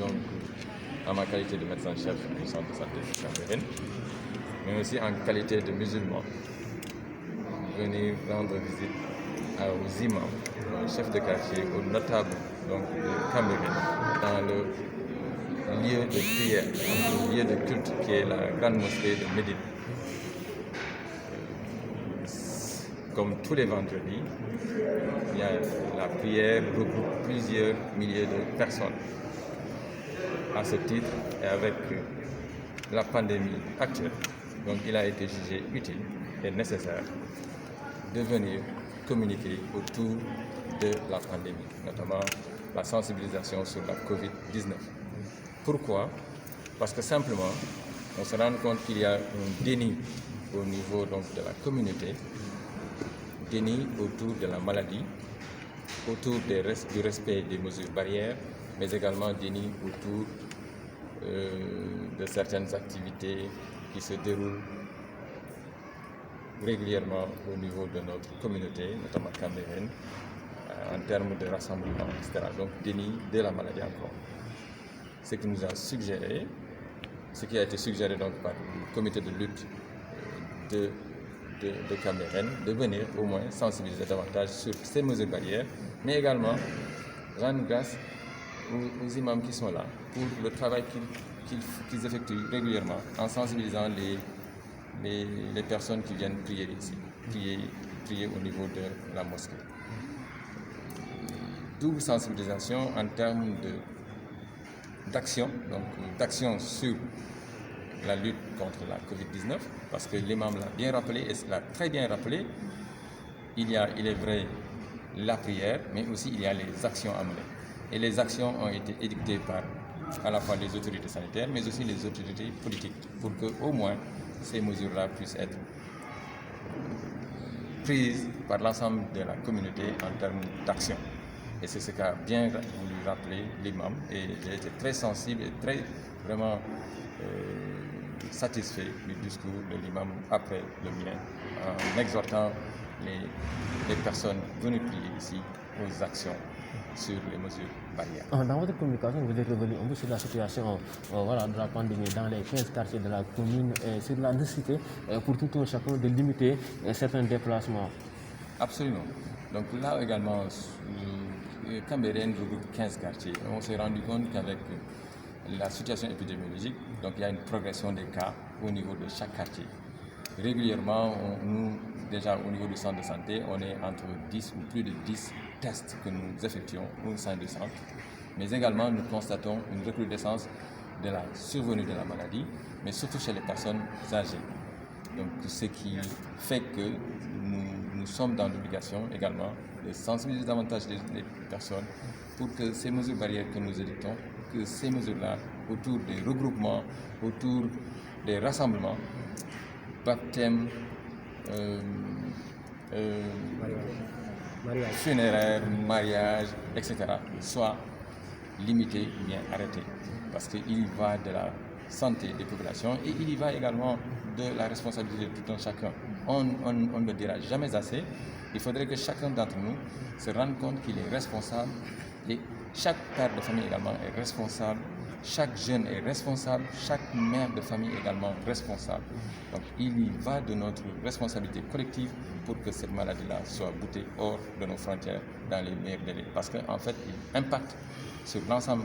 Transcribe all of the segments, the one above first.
donc en ma qualité de médecin-chef du centre de santé de Cambérène, mais aussi en qualité de musulman, venir rendre visite aux imams, aux chefs de quartier, aux notables donc, de Cambérène, dans le lieu de prière, le lieu de culte qui est la grande mosquée de Médine. Comme tous les vendredis, il y a la prière regroupe plusieurs milliers de personnes. À ce titre, et avec la pandémie actuelle, donc il a été jugé utile et nécessaire de venir communiquer autour de la pandémie, notamment la sensibilisation sur la COVID-19. Pourquoi? Parce que simplement, on se rend compte qu'il y a un déni au niveau donc, de la communauté, déni autour de la maladie, autour du respect des mesures barrières, mais également déni autour de certaines activités qui se déroulent régulièrement au niveau de notre communauté, notamment Cambérène, en termes de rassemblement, etc. Donc déni de la maladie encore. Ce qui nous a suggéré, ce qui a été suggéré donc par le comité de lutte de Cambérène, de venir au moins sensibiliser davantage sur ces mesures barrières, mais également rendre grâce aux imams qui sont là pour le travail qu'ils effectuent régulièrement en sensibilisant les personnes qui viennent prier ici, prier au niveau de la mosquée. Double sensibilisation en termes d'action sur la lutte contre la COVID-19, parce que l'imam l'a bien rappelé et l'a très bien rappelé, il est vrai, la prière, mais aussi il y a les actions à mener. Et les actions ont été édictées par à la fois les autorités sanitaires, mais aussi les autorités politiques, pour que au moins ces mesures-là puissent être prises par l'ensemble de la communauté en termes d'action. Et c'est ce qu'a bien voulu rappeler l'imam, et j'ai été très sensible et très vraiment satisfait du discours de l'imam après le mien, en exhortant les personnes venues prier ici aux actions sur les mesures barrières. Dans votre communication, vous êtes revenu un peu sur la situation de la pandémie dans les 15 quartiers de la commune et sur la nécessité pour tout un chacun de limiter certains déplacements. Absolument. Donc là également, Cambérène regroupe 15 quartiers. On s'est rendu compte qu'avec la situation épidémiologique, donc il y a une progression des cas au niveau de chaque quartier. Régulièrement, nous, déjà au niveau du centre de santé, on est entre 10 ou plus de 10 tests que nous effectuons au sein du centre. Mais également, nous constatons une recrudescence de la survenue de la maladie, mais surtout chez les personnes âgées. Donc, ce qui fait que nous sommes dans l'obligation également de sensibiliser davantage les personnes pour que ces mesures barrières que nous édictons, que ces mesures-là, autour des regroupements, autour des rassemblements, baptême, funéraire, mariage, etc., soient limités ou bien arrêtés. Parce qu'il y va de la santé des populations et il y va également de la responsabilité de tout un chacun. On ne le dira jamais assez. Il faudrait que chacun d'entre nous se rende compte qu'il est responsable. Et chaque père de famille également est responsable. Chaque jeune est responsable. Chaque mère de famille est également responsable. Donc il y va de notre responsabilité collective pour que cette maladie-là soit boutée hors de nos frontières dans les meilleurs délais. Parce qu'en fait, il impacte sur l'ensemble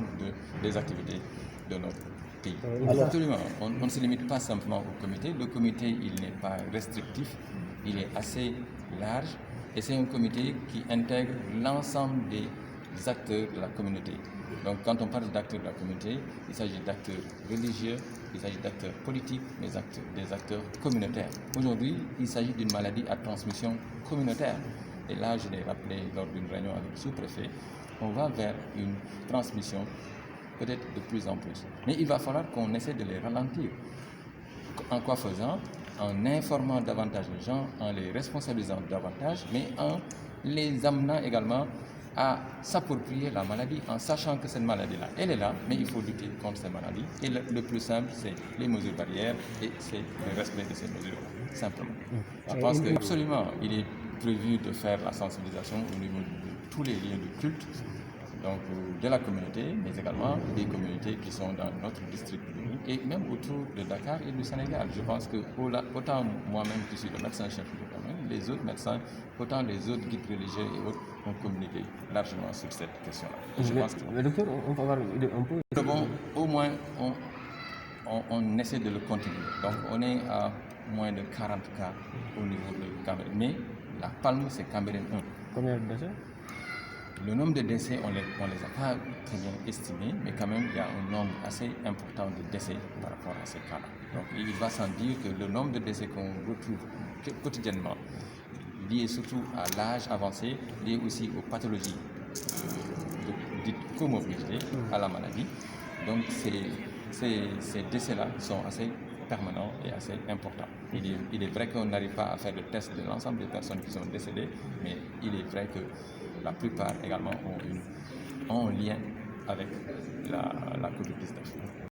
des activités de notre pays. Absolument. On ne se limite pas simplement au comité. Le comité, il n'est pas restrictif, il est assez large et c'est un comité qui intègre l'ensemble des acteurs de la communauté. Donc quand on parle d'acteurs de la communauté, il s'agit d'acteurs religieux, il s'agit d'acteurs politiques, mais des acteurs communautaires. Aujourd'hui, il s'agit d'une maladie à transmission communautaire. Et là, je l'ai rappelé lors d'une réunion avec le sous-préfet, on va vers une transmission peut-être de plus en plus. Mais il va falloir qu'on essaie de les ralentir. En quoi faisant? En informant davantage les gens, en les responsabilisant davantage, mais en les amenant également à s'approprier la maladie, en sachant que cette maladie-là, elle est là, mais il faut lutter contre cette maladie. Et le plus simple, c'est les mesures barrières et c'est le respect de ces mesures, simplement. Je pense qu'absolument, il est prévu de faire la sensibilisation au niveau de tous les lieux de culte, donc de la communauté, mais également des communautés qui sont dans notre district et même autour de Dakar et du Sénégal. Je pense que autant moi-même qui suis le médecin-chef du domaine, les autres médecins, autant les autres guides religieux et autres ont communiqué largement sur cette question-là. Mais docteur, on va avoir une idée un peu... Bon, au moins, on essaie de le continuer. Donc, on est à moins de 40 cas au niveau de Cambérène. Mais la palme, c'est Cambérène 1. Combien de décès? Le nombre de décès, on les a pas très bien estimés, mais quand même, il y a un nombre assez important de décès par rapport à ces cas-là. Donc, il va sans dire que le nombre de décès qu'on retrouve quotidiennement, lié surtout à l'âge avancé, lié aussi aux pathologies dites comorbidité à la maladie. Donc, ces décès-là sont assez permanents et assez importants. Il est vrai qu'on n'arrive pas à faire le test de l'ensemble des personnes qui sont décédées, mais il est vrai que la plupart également ont un lien avec la COVID-19.